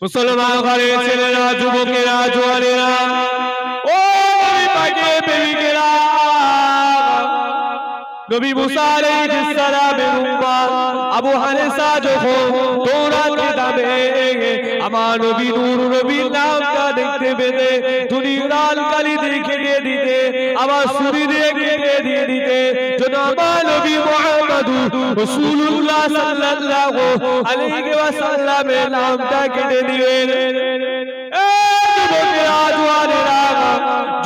মুসলমান ঘরের ছেলেরা, যুবকেরা, জোয়ানেরা, ও নবী পাকের প্রেমিকেরা, নবী মুসা আলাইহিস সালামের উম্মত আবু হানিফা যখন তাওরাতের দামে আমার নবী নূর নবীর নামটা দেখতে পেতে দুনিয়ার লাল কালি দেখে দিয়ে দিতে, আবার ছুরি দিয়ে কেটে দিয়ে দিতে, জনাব নবী মুহাম্মদুর রাসূলুল্লাহ সাল্লাল্লাহু আলাইহি ওয়াসাল্লামের নামটা কেটে দিলেন।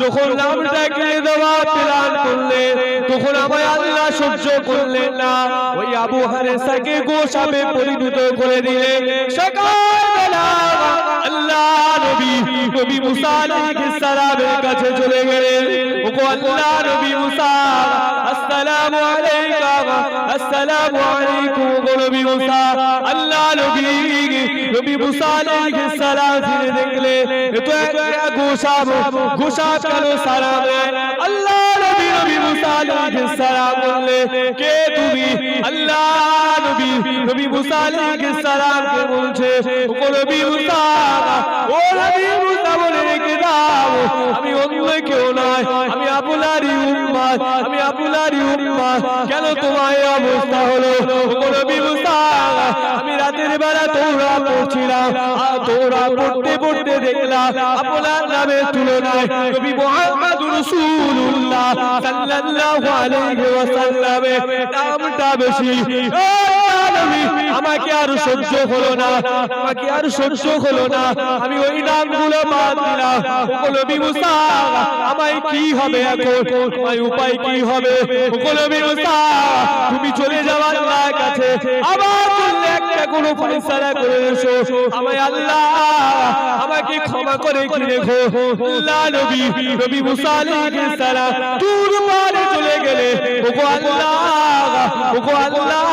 যখন নামটা কেটে দেওয়া প্ল্যান করলেন, তখন আমায় আল্লাহ সহ্য করলেন না, ওই আবু হানিফাকে গোশাবে পরিণত করে দিলেন। সকালবেলা আল্লাহ নবী মুসা আলাইহিস সালামের কাছে চলে গেলেন। ওগো আল্লাহ নবী মুসা, আসসালামু আলাইকা, আসসালামু আলাইকুম। ওগো নবী মুসা, আল্লাহ নবী মুসা আলাইহিস সালাম ফিরে দেখলে তো একটা গোশাব কেন সালাম দেয়? আল্লাহ নবী মুসা আলাইহিস সালাম বললে, কে তুমি? আল্লাহ নবী মুসা আলাইহিস সালাম কে বলছে, ওগো নবী মুসা, ও নবী মুসা বলে রেখে দাও, আমি অন্য কেউ নয়, আমি আপনারই উম্মত, আমি আপনারই উম্মত। কেন তোমার এই অবস্থা হলো? ওগো নবী মুসা, আমি রাতের বেলা তোরা পড়ছিলাম, আর তোরা পড়তে পড়তে দেখলাম আপনার নামের তুলনায় নবী মুহাম্মদুর রাসূলুল্লাহ সাল্লাল্লাহু আলাইহি ওয়াসাল্লামের নামটা বেশি। আমাকে আর সহ্য হলো না, আমাকে আর সহ্য হলো না, আমি ওই নামগুলো বাদ দিলাম। ওগো নবী মুসা, আমায় কি হবে এখন? আমায় উপায় কি হবে? ওগো নবী মুসা, তুমি চলে যাও আল্লাহর কাছে, আবার চললে একটা কোনো ফয়সালা করে এসো, আমায় আল্লাহ আমাকে ক্ষমা করে কি রেখো। আল্লাহ নবী মুসা আলাইহিস সালাম দূর পারে চলে গেলে, ওগো আল্লাহ, ওগো আল্লাহ,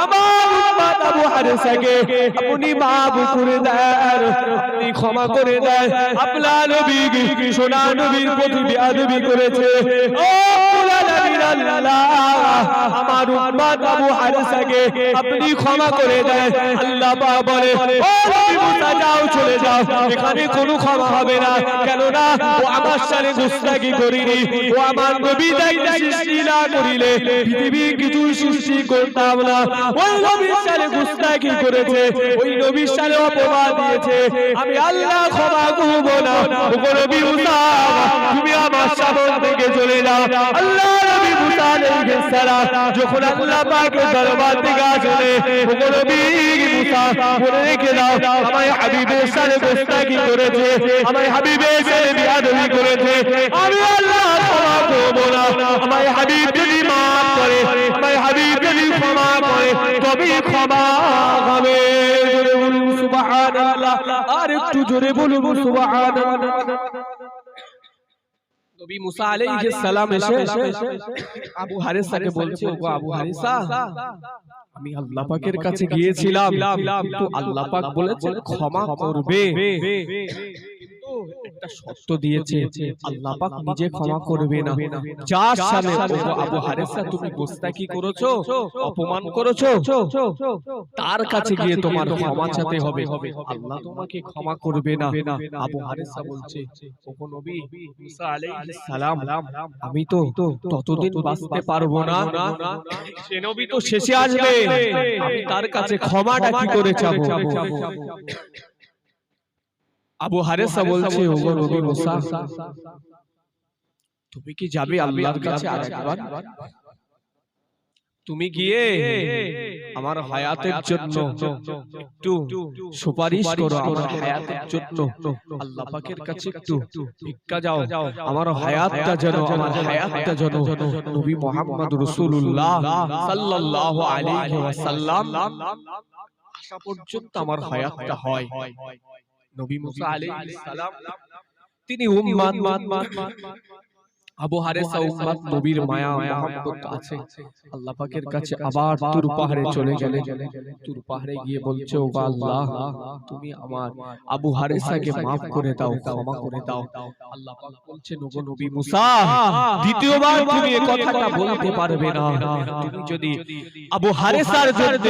আমার উম্মত আবু হানিফাকে আপনি মাফ করে দেন, আপনি ক্ষমা করে দেন। আপনার নবী সোনা নবীর প্রতি বেয়াদবি করেছে, ও আল্লাহ, আমার উম্মত আবু হানিফাকে আপনি ক্ষমা করে দেন। আল্লাহ পাক বলে, ও নবী মুসা, যাও, চলে যাও, এখানে কোনো ক্ষমা হবে না, কেননা ও আমার সাথে গুস্তাখি করিনি, ও আমার নবী দায়িত্ব সৃষ্টি না করিলে পৃথিবী কিছু সৃষ্টি করতাম না। ওই নবীর সাথে গুস্তাখি করেছে, ওই নবীর সাথে অপবাদ দিয়েছে, আমি আল্লাহ ক্ষমা করব না। ওগো নবী মুসা, তুমি আমার সামনে থেকে চলে যাও। আল্লাহ নবী মুসা আলাইহিস সালাম যখন আল্লাহ পাকের দরবার থেকে আসলে, ওগো নবী মুসা বলে রেখে দাও, আমার হাবিবের সাথে গুস্তাখি করেছে, আমার হাবিবের সাথে বেয়াদবি করেছে, আমি আল্লাহ ক্ষমা করব না। আমার হাবিব যদি মাফ করে, আমার হাবিব যদি ক্ষমা করে, তবে ক্ষমা হবে। জোরে বলুন সুবহানাল্লাহ, আর একটু জোরে বলুন সুবহানাল্লাহ। নবী মুসা আলাইহিস সালাম এসে আবু হানিফাকে বলছে, ওগো আবু হানিফা, আমি আল্লাহ পাকের কাছে গিয়েছিলাম, কিন্তু আল্লাহ পাক বলেছেন ক্ষমা করবে, কিন্তু একটা শর্ত দিয়েছে, আল্লাহ পাক নিজে ক্ষমা করবে না। যার সামনে, ওগো আবু হানিফা, তুমি গোস্তাখি করেছো, অপমান করেছো, তার কাছে গিয়ে তোমার ক্ষমা চাইতে হবে, আল্লাহ তোমাকে ক্ষমা করবে না। আবু হানিফা বলছে, ওগো নবী মুসা আলাইহিস সালাম, আমি তো ততদিন বাঁচতে পারবো না, সে নবী তো শেষে আসবে, আমি তার কাছে ক্ষমাটা কি করে চাবো? আবু হানিফা বলছে, ওগো নবী মুসা, তুমি কি যাবে আল্লাহর কাছে আরেকবার? তুমি গিয়ে আমার হায়াতের জন্য একটু সুপারিশ করো, আমার হায়াতের জন্য আল্লাহ পাকের কাছে একটু ভিক্ষা যাও, আমার হায়াতটা যেন নবী মুহাম্মদ রাসূলুল্লাহ সাল্লাল্লাহু আলাইহি ওয়াসাল্লাম আসা পর্যন্ত আমার হায়াতটা হয়। নবী মুসা আলাইহিস সালাম তিনি উম্মত, আবু হারেসা উম্মত নবীর মায়া মহব্বত আছে আল্লাহ পাকের কাছে আবার তুর পাহাড়ে চলে গেলেন। তুর পাহাড়ে গিয়ে বলছে, ও আল্লাহ, তুমি আমার আবু হারেসাকে maaf করে দাও, ক্ষমা করে দাও। আল্লাহ পাক বলছেন, ওগো নবী মুসা, দ্বিতীয়বার তুমি এই কথাটা বলতে পারবে না। তুমি যদি আবু হারেসার জন্য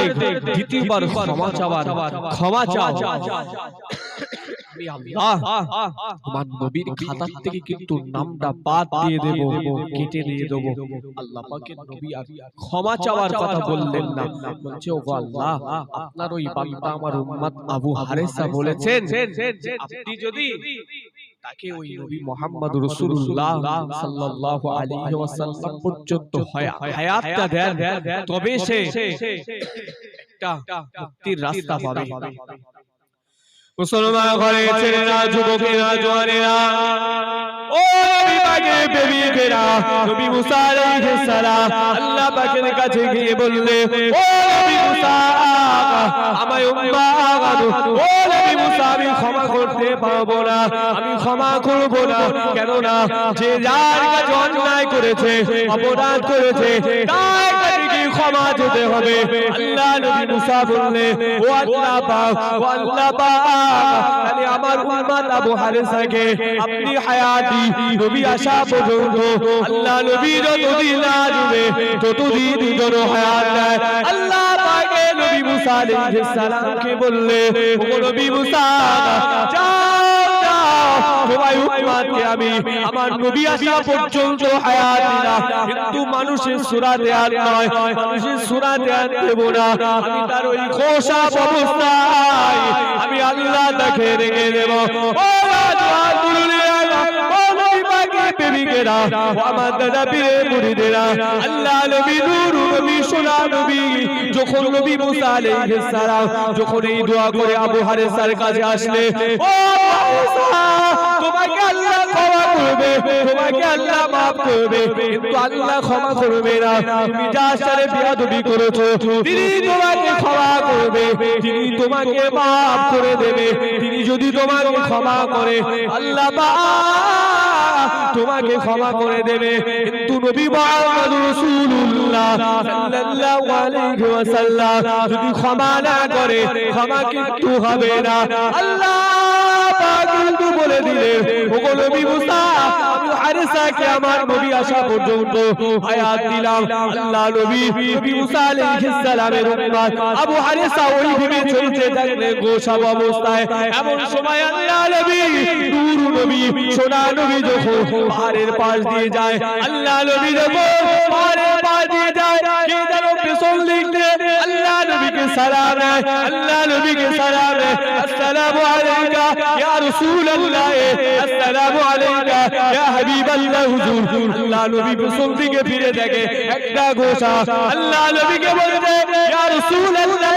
দ্বিতীয়বার ক্ষমা চাও, আমি আল্লাহ তোমার নবীর খাতা থেকে কিন্তু নামটা বাদ দিয়ে দেব, কেটে দিয়ে দেব। আল্লাহ পাকের নবী আর ক্ষমা চাওয়ার কথা বললেন না। বলছে, ওগো আল্লাহ, আপনার ওই বান্দা আমার উম্মত আবু হারেসা বলেছেন আপনি যদি তাকে ওই নবী মুহাম্মদ রাসূলুল্লাহ সাল্লাল্লাহু আলাইহি ওয়াসাল্লাম পর্যন্ত হায়াতটা দেন, তবে সে একটা মুক্তির রাস্তা পাবে। মুসলমান ঘরে ছেলেরা, যুবকেরা, জওয়ানেরা, ও নবী পাকের প্রেমিকেরা, নবী মুসা আলাইহিস সালাম আল্লাহ পাকের কাছে গিয়ে বললে, ও নবী মুসা, আমায় উম্মাহ, ও নবী মুসা, আমি ক্ষমা করতে পারবো না, আমি ক্ষমা করব না। কেন না? যে যার কাছে অন্যায় করেছে, অপরাধ করেছে, তার কাছে কি ক্ষমা যেতে হবে। আল্লাহ নবী মুসা বললে, ও আল্লাহ পাক, ও আল্লাহ পাক, তাহলে আমার উম্মত আবু হারেসাকে আপনি হায়াতি নবী আসা পর্যন্ত আল্লাহ নবী যতদিন আসবে ততদিন যেন হায়াত দেয়। আল্লাহ পাকে নবী মুসা আলাইহিস সালামকে বললে, ও নবী মুসা, তোমার উম্মতকে আমি আমার নবী আসা পর্যন্ত হায়াত দিলাম, কিন্তু মানুষের সূরাতে আর নয়, মানুষের সূরাতে আর দেব না। আমি তার ওই খোসা অবস্থায় আমি আল্লাহ তাকে রেখে দেব। ও প্রেমিকেরা, আমার দাদা পীরে মুরিদেরা, আল্লাহ নবী, নূর নবী, সোনা নবী, যখন নবী মুসা আলাইহিস সালাম যখন এই দোয়া করে আবু হারেসার কাছে আসলে, ও মুসা, তোমাকে আল্লাহ ক্ষমা করবে, তোমাকে আল্লাহ maaf করবে, কিন্তু আল্লাহ ক্ষমা করবে না। তুমি যার সাথে বেয়াদবি করেছো তিনি তোমাকে ক্ষমা করবে, তিনি তোমাকে maaf করে দেবে। তিনি যদি তোমাকে ক্ষমা করে, আল্লাহ তোমাকে ক্ষমা করে দেবে। কিন্তু নবী মুহাম্মদ রাসূলুল্লাহ সাল্লাল্লাহু আলাইহি ওয়াসাল্লাম যদি ক্ষমা না করে, ক্ষমা কিন্তু হবে না। আল্লাহ পাক কিন্তু বলে দিলেন, ওগো নবী মুসা, আবু হারেসাকে আমার নবী আসা পর্যন্ত হায়াত দিলাম। আল্লাহ নবী মুসা আলাইহিস সালামের উম্মত আবু হারেসা ওই ভূমি চলতে থাকলেন গোসা অবস্থায়। এমন সময় আল্লাহ নবী, নূর নবী, সোনা নবী যখন পাহাড়ের পাশ দিয়ে যায়, আল্লাহ নবী যখন পাহাড়ের পাশ দিয়ে যায়, কে যেন পেছন দিক দিয়ে আল্লাহ নবীকে সালাম দেয়, আল্লাহ নবীকে সালাম দেয়, আসসালামু আলাইকা ইয়া রাসূলুল্লাহ, আসসালামু আলাইকা ইয়া হাবিবাল্লাহ হুজুর। আল্লাহ নবী পেছন দিকে ফিরে দেখে একটা গোসা। আল্লাহ নবীকে বলছে, ইয়া রাসূলুল্লাহ,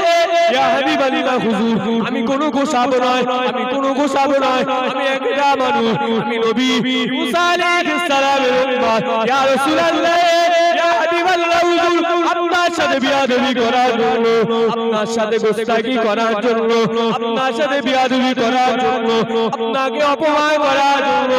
ইয়া হাবিবাল্লাহ হুজুর, আমি কোনো গোসাবো নয়, আমি কোনো গোসাবো নয়, আমি একটা মানুষ, আমি নবী মুসা আলাইহিস সালামের উম্মত। ইয়া রাসূলুল্লাহ, ইয়া হাবিবাল্লাহ হুজুর, আপনার সাথে বিয়াদবি করার জন্য, আপনার সাথে গোস্তাকি করার জন্য, আপনার সাথে বিয়াদবি করার জন্য, আপনাকে অপমান করার জন্য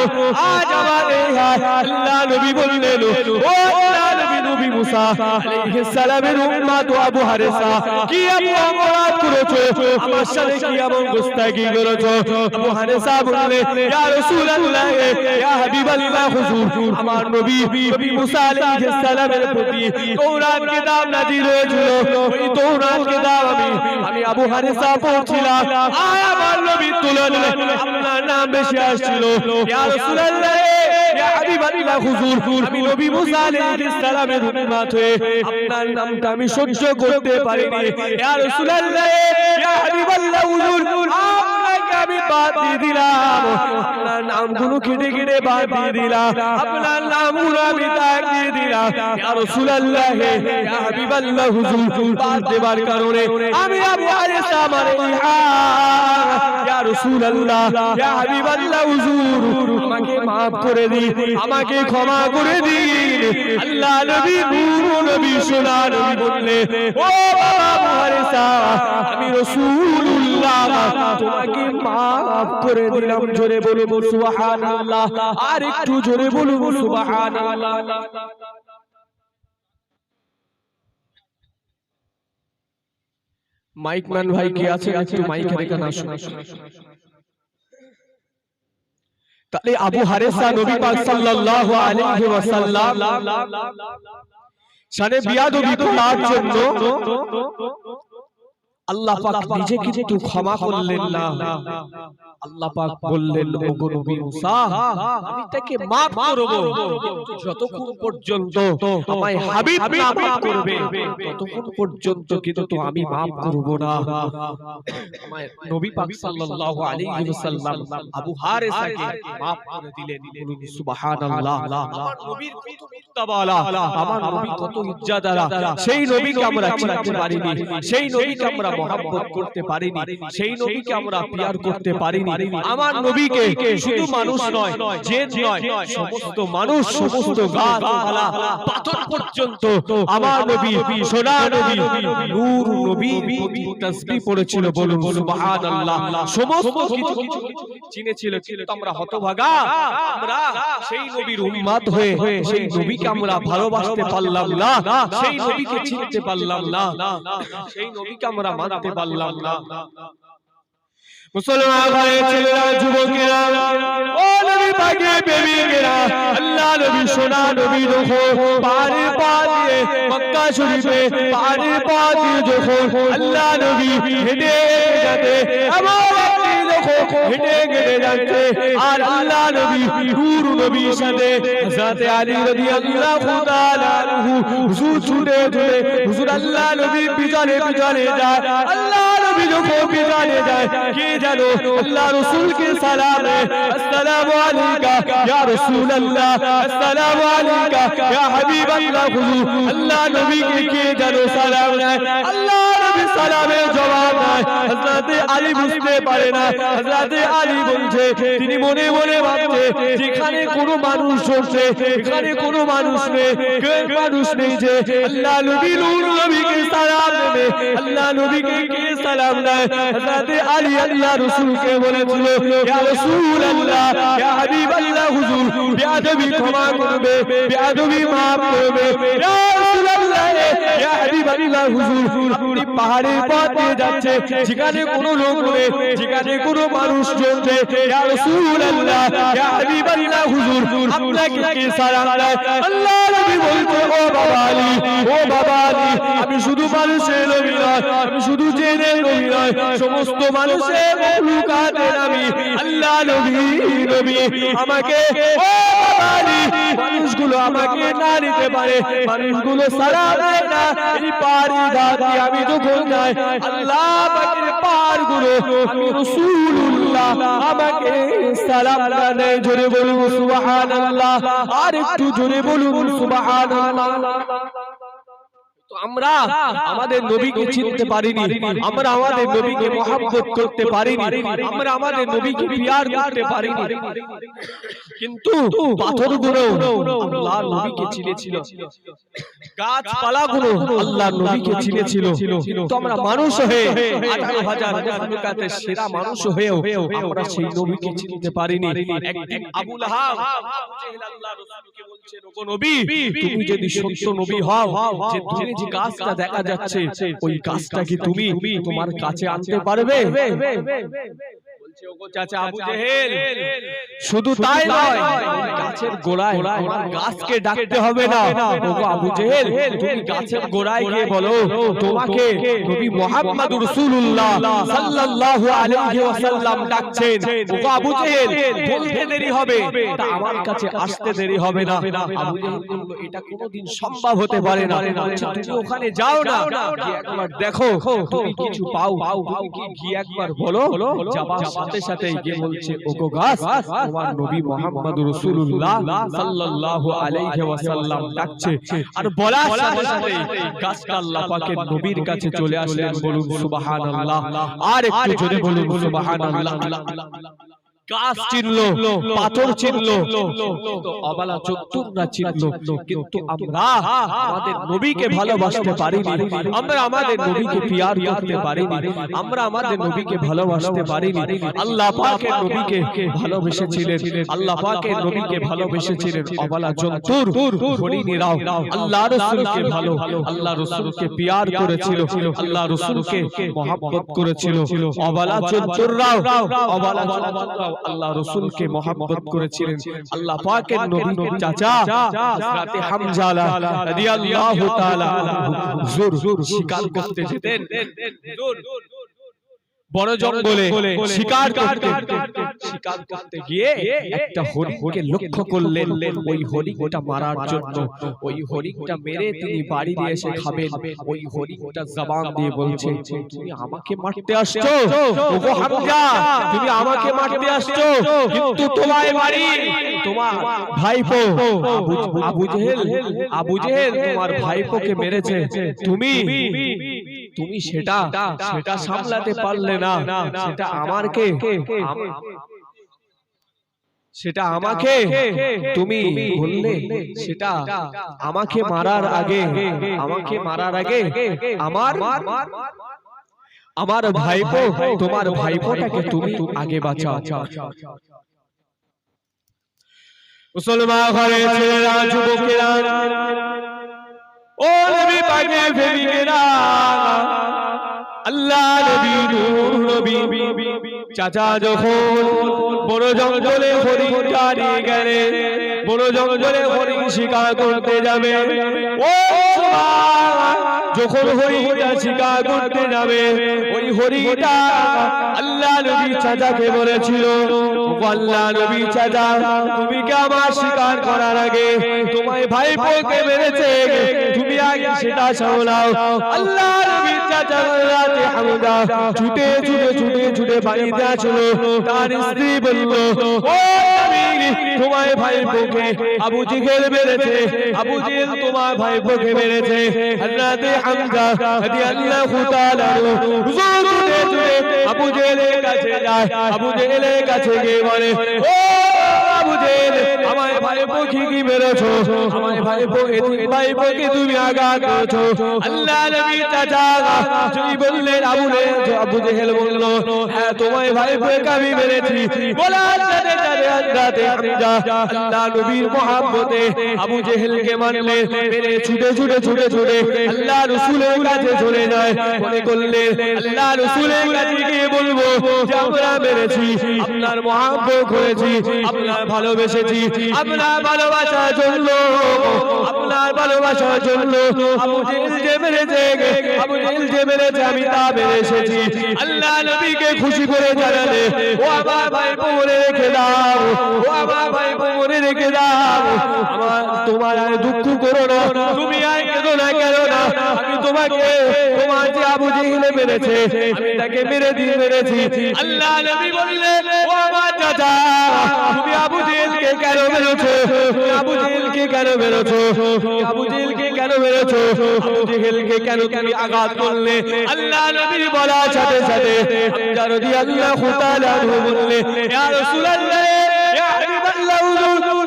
আজ আমার এই হাত। আল্লাহ নবী বললেন, ও আল্লাহ নবী, নবী মুসা আলাইহিস সালামের উম্মত আবু হারেসা, কি এমন অপরাধ করেছো, আমার সাথে কি এমন গোস্তাকি করেছো? আবু হারেসা বললেন, ইয়া রাসূলুল্লাহ, ইয়া হাবিবাল্লাহ হুজুর, আমার নবী মুসা আলাইহিস সালামের প্রতি তাওরাত কিতাব নাযিল হয়েছিল, ওই তাওরাত কিতাব আমি আবু হারেসা পড়ছিলাম, আর আমার নবী তুলনায় আপনার নাম বেশি আসছিল। ইয়া রাসূলুল্লাহ, ইয়া হাবিবাল্লাহ হুজুর, আমি নবী মুসা আলাইহিস সালামের উম্মত হয়ে আপনার নামটা আমি সহ্য করতে পারিনি। ইয়া রাসূলুল্লাহ, ইয়া হাবিবাল্লাহ হুজুর, আপনাকে আমি বাদ দিয়ে দিলাম, আপনার নামগুলো কেটে কেটে বাদ দিয়ে দিলাম, আপনার নামগুলো আমি ত্যাগ দিয়ে দিলাম। ইয়া রাসূলুল্লাহ, ইয়া হাবিবাল্লাহ হুজুর, বাদ দেবার কারণে আমি আবু হারেসা আমার এই হাত। ইয়া রাসূলুল্লাহ, ইয়া হাবিবাল্লাহ হুজুর, আমাকে maaf করে দিন, আমাকে ক্ষমা করে দিন। আল্লাহ নবী, নূর নবী, সোনা নবী বললে, ও বাবা আবু হারেসা, আমি রাসূলুল্লাহ রাসূলুল্লাহ তোমাকে maaf করে দিলাম জোরে বলুন সুবহানাল্লাহ আর একটু জোরে বলুন সুবহানাল্লাহ মাইক ম্যান ভাই কে আছে একটু মাইকের এখানে আসুন তাহলে আবু হারেসা নবী পাক সাল্লাল্লাহু আলাইহি ওয়াসাল্লাম শানে বিয়াদবি করার জন্য আল্লাহ পাক নিজে কিন্তু ক্ষমা করলেন না আল্লাহ পাক বললেন ওগো নবী মুসা আমি তাকে maaf করব যতক্ষণ পর্যন্ত আমায় হাবিব না maaf করবে ততক্ষণ পর্যন্ত কিন্তু আমি maaf করব না আমায় নবী পাক সাল্লাল্লাহু আলাইহি ওয়াসাল্লাম আবু হারেসাকে maaf করে দিলেন বলুন সুবহানাল্লাহ আমার নবীর কত মুত্তাবালা আমার নবী কত ইজ্জাতদার সেই নবীকে আমরা চিনতে পারিনি সেই নবীকে আমরা মহব্বত করতে পারিনি সেই নবীকে আমরা প্যার করতে পারিনি আমার নবীকে শুধু মানুষ নয় জিন নয় সমস্ত মানুষ সমস্ত গাছপালা পাথর পর্যন্ত আমার নবী সোনা নবী নূর নবী তাসবিহ পড়েছিল বলুন সুবহানাল্লাহ সমস্ত কিছু চিনেছিল কিন্তু আমরা হতভাগা আমরা সেই নবীর উম্মত হয়ে সেই নবীকে আমরা ভালোবাসতে পারলাম না সেই নবীকে চিনতে পারলাম না সেই নবীকে আমরা মানতে পারলাম না মুসলমান ভাই ছেলেরা যুবকেরা ও নবী পাকের প্রেমিকেরা আল্লাহ নবী সোনা নবী দেখো পারে পারে মক্কা শরীফে পারে পারে দেখো আল্লাহ নবী হেঁটে যেতে আমার দেখো হেঁটে গেলে যাচ্ছে আর আল্লাহ নবী নূর নবীর সাথে হযরত আলী রাদিয়াল্লাহু তাআলা আনহু হুজুর ছুটে ছুটে হুজুর আল্লাহ নবী পিছনে পিছনে যায় আল্লাহ নবী যখন পিছনে যায় কে জানো আল্লাহ রাসূল কে সালাম আসসালামু আলাইকা ইয়া রাসূলুল্লাহ আসসালামু আলাইকা ইয়া হাবিবাল্লাহ হুজুর আল্লাহ নবীকে কে জানো সালাম দেয় আল্লাহ নবী সালামের জবাব দেয় হযরত আলী বুঝতে পারে না হযরত আলী বলছে তিনি মনে মনে ভাবছে যেখানে কোনো মানুষ হচ্ছে এখানে কোনো মানুষ নেই কে মানুষ নেই যে আল্লাহ নবী নূর নবীকে সালাম দেবে আল্লাহ নবীকে কে সালাম দেয় হযরত আলী আল্লাহ রাসূলকে বলেছিল ইয়া রাসূলুল্লাহ ইয়া হাবিবাল্লাহ হুজুর বেয়াদবি ক্ষমা করবে বেয়াদবি maaf করবে ইয়া রাসূলুল্লাহ ইয়া হাবিবাল্লাহ হুজুর আপনি পাহাড়ের পথ দিয়ে যাচ্ছে যেখানে কোনো লোক নেই যেখানে কোনো মানুষ চলছে ইয়া রাসূলুল্লাহ ইয়া হাবিবাল্লাহ হুজুর আপনাকে কে সালাম দেয় আল্লাহ নবী বলছে ও বাবা আলী আমি শুধু মানুষের নবী নয় আমি শুধু জিনের নবী নয় সমস্ত মানুষের মখলুকাতের আমি আল্লাহ নবী আমাকে ও বাবা আলী মানুষগুলো আমাকে না নিতে পারে মানুষগুলো সালাম দেয় না এই পারি দাদি আমি যখন যাই আল্লাহ পাকের পারগুলো আমি রাসূলুল্লাহ আমাকে সালাম দেয় জোরে বলুন সুবহানাল্লাহ আর একটু জোরে বলুন সুবহানাল্লাহ তো আমরা আমাদের নবীকে চিনতে পারিনি আমরা আমাদের নবীকে মহব্বত করতে পারিনি আমরা আমাদের নবীকে প্যার করতে পারিনি কিন্তু পাথরগুলো আল্লাহর নবীকে চিনেছিল গাছপালাগুলো আল্লাহর নবীকে চিনেছিল কিন্তু আমরা মানুষ হয়ে 18000 মাখলুকাতের সেরা মানুষ হয়েও আমরা সেই নবীকে চিনতে পারিনি একদিন আবু লাহাব আবু জেহেল আল্লাহর রাসূলকে বলছে ওগো নবী তুমি যদি সত্য নবী হও যে তুমি যে গাছটা দেখা যাচ্ছে ওই গাছটা কি তুমি তোমার কাছে আনতে পারবে বলছে ওগো চাচা আবু জেহেল শুধু তাই নয় গাছের গোড়ায় গাছকে ডাকতে হবে না ওগো আবু জেহেল তুমি গাছের গোড়ায় গিয়ে বলো তোমাকে নবী মুহাম্মদুর রাসূলুল্লাহ সাল্লাল্লাহু আলাইহি ওয়াসাল্লাম ডাকছেন ওগো আবু জেহেল বলতে দেরি হবে তা আমার কাছে আসতে দেরি হবে না আবু জেহেল বলল এটা কোনোদিন সম্ভব হতে পারে না তুমি ওখানে যাও না গিয়ে একবার দেখো তুমি কিছু পাও তুমি কি গিয়ে একবার বলো যাবার সাথে সাথে গিয়ে বলছে ওগো গাছ তোমার নবী মুহাম্মদুর রাসূলুল্লাহ সাল্লাল্লাহু আলাইহি ওয়াসাল্লাম ডাকছে আর বলার সাথে সাথে গাছটা আল্লাহ পাকের নবীর কাছে চলে আসলেন বলুন সুবহানাল্লাহ আর একটু জোরে বলুন সুবহানাল্লাহ গাছ চিনলো, পাথর চিনলো, অবালা চতুররা চিনলো, কিন্তু আমরা আমাদের নবীকে ভালোবাসতে পারিনি, আমরা আমাদের নবীকে পিয়ার করতে পারিনি, আমরা আমাদের নবীকে ভালোবাসতে পারিনি। আল্লাহ পাকের নবীকে ভালোবেসেছিলেন, আল্লাহ পাকের নবীকে ভালোবেসেছিলেন অবালা জন্তুর হরিণীরাও আল্লাহ রাসূলকে ভালো, আল্লাহ রাসূলকে পিয়ার করেছিল, আল্লাহ রাসূলকে মহব্বত করেছিল। অবালা জন্তুররাও অবালা জন্তুররাও আল্লাহ রাসূলকে মহব্বত করেছিলেন। আল্লাহ পাকের নবীর চাচা হযরত হামজা রাদিয়াল্লাহু তাআলা হুজুর শিকার করতে যেতেন, বড় জঙ্গলে শিকার করতে গিয়ে একটা হরিণকে লক্ষ্য করলেন। ওই হরিণটা মারার জন্য, ওই হরিণটা মেরে তিনি বাড়ি দিয়ে এসে খাবেন। ওই হরিণটা জবান দিয়ে বলছে, তুমি আমাকে মারতে আসছো ওগো হামজা, তুমি আমাকে মারতে আসছো, কিন্তু তোমায় মারি তোমার ভাইপো আবু জেহেল তোমার ভাইপোকে মেরেছে, তুমি সেটা সামলাতে পারলে না, সেটা আমাকে তুমি বললে, সেটা আমাকে মারার আগে আমার ভাইপো তোমার ভাইপোটাকে তুমি আগে বাঁচাও। মুসলমান ঘরে ছেলেরা, যুবকেরা, ও নবী পাকের প্রেমিকেরা, আল্লাহ নবী নূর নবী চাচা যখন বড় জঙ্গলে হরিণটা নিয়ে গেলেন, বড় জঙ্গলে হরিণ শিকার করতে যাবে, ও যখন হরিণটা শিকার করতে যাবে, ওই হরিণটা আল্লাহ নবী চাচাকে বলেছিল, আল্লাহ নবী চাচা, তুমি কি আমার শিকার করার আগে তোমার ভাইপোকে মেরেছে, তুমি আগে সেটা সামলাও। আল্লাহ নবী চাচা রাতে হামজা ছুটে বাড়িতে আসলো, তার স্ত্রী বলল, ও নবী, তোমার ভাইপোকে আবু জেহেল মেরেছে, আবু জেহেল তোমার ভাইপোকে মেরেছে। হযরত হামজা রাদিয়াল্লাহু তাআলা ছুটে আবু জেহেলের কাছে যায়, আবু জেহেলের কাছে গিয়ে বলে, ও আবু জেহেল, আমার ভাইপো কি মেরেছো, আমার ভাইপোকে তুমি আঘাত করেছো। আল্লাহ নবী চাচা যদি বললেন, আবু জেহেল বলল, হ্যাঁ তোমার ভাইপোকে আমি মেরেছি। বলার সাথে সাথে হযরত হামজা আল্লাহ নবীর মহব্বতে আবু জেহেলকে মারলে, মেরে ছুটে আল্লাহ রাসূলের কাছে চলে যায়, মনে করলে আল্লাহ রাসূলের কাছে গিয়ে বলবো যে আমরা মেরেছি, আপনার মহব্বত করেছি, আপনার ভালোবেসেছি, আপনার ভালোবাসার জন্য আবু জেহেল যে মেরেছে আমি তা মেরে এসেছি। আল্লাহ নবীকে খুশি করে জানালে, ও আমার ভাইপো মনে রেখে দাও, ও আমার ভাইপো মনে রেখে দাও, তোমার আর দুঃখ করো না, তুমি আর কেঁদো না, আমি তোমাকে তোমার যে আবু জেহেল মেরেছে আমি তাকে মেরেছি। আল্লাহ নবী বললেন, ও আমার চাচা, তুমি আবু জেহেলকে কেন মেরেছো, আবু জেহেলকে কেন মেরেছো, আবু জেহেলকে কেন তুমি আঘাত করলে? আল্লাহ নবী বলার সাথে সাথে হামজা রাদিয়াল্লাহু তাআলা বললেন, ইয়া রাসূলুল্লাহ, ইয়া হাবিবাল্লাহ,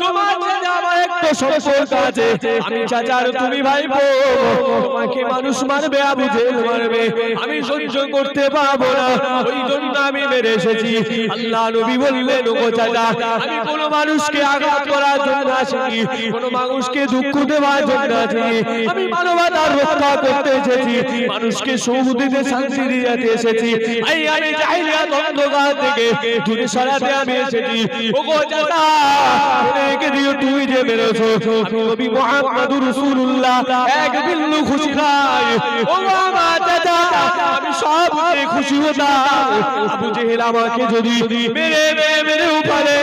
তোমার চাচা আমার একটা সম্পর্ক আছে, আমি চাচার তুমি ভাইপো, তোমাকে মানুষ মারবে, আবু জেহেল মারবে, আমি সহ্য করতে পারবো না, ওই জন্য আমি মেরে এসেছি। আল্লাহ নবী বললেন, ও চাচা, আমি কোনো মানুষকে আঘাত করার জন্য আসিনি, কোনো মানুষকে দুঃখ দেওয়ার জন্য আসিনি, আমি মানবতার রক্ষা করতে এসেছি, মানুষকে সুখ দিতে, শান্তি দিতে এসেছি, আমি জাহিলিয়াত অন্ধকার থেকে দূরে সরাতে আমি এসেছি। ও চাচা, রেখে দিও, তুই যে মেরেছো, আমি নবী মুহাম্মদুর রাসূলুল্লাহ এক বিন্দু খুশি নাই। ও আমার চাচা, আমি সবচেয়ে খুশি হতাম আবু জেহেল আমাকে যদি মেরে উপারে,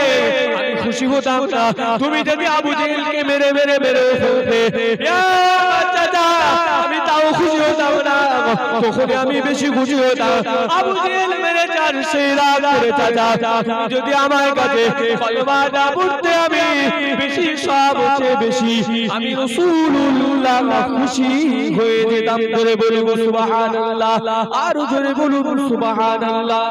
আমি খুশি হতাম না, তুমি যদি আবু জেহেলকে মেরে ফেলতে, চাচা আমি তাও খুশি হতাম না, তখন আমি বেশি খুশি হতাম। আবু জেহেল মেরে চার সেই রাগ করে, চাচা যদি আমার কাছে কলমাটা পড়তে আমি বেশি, সবচেয়ে বেশি আমি রাসূলুল্লাহ খুশি হয়ে যেতাম। জোরে বলুন সুবহানাল্লাহ, আরো জোরে বলুন সুবহানাল্লাহ।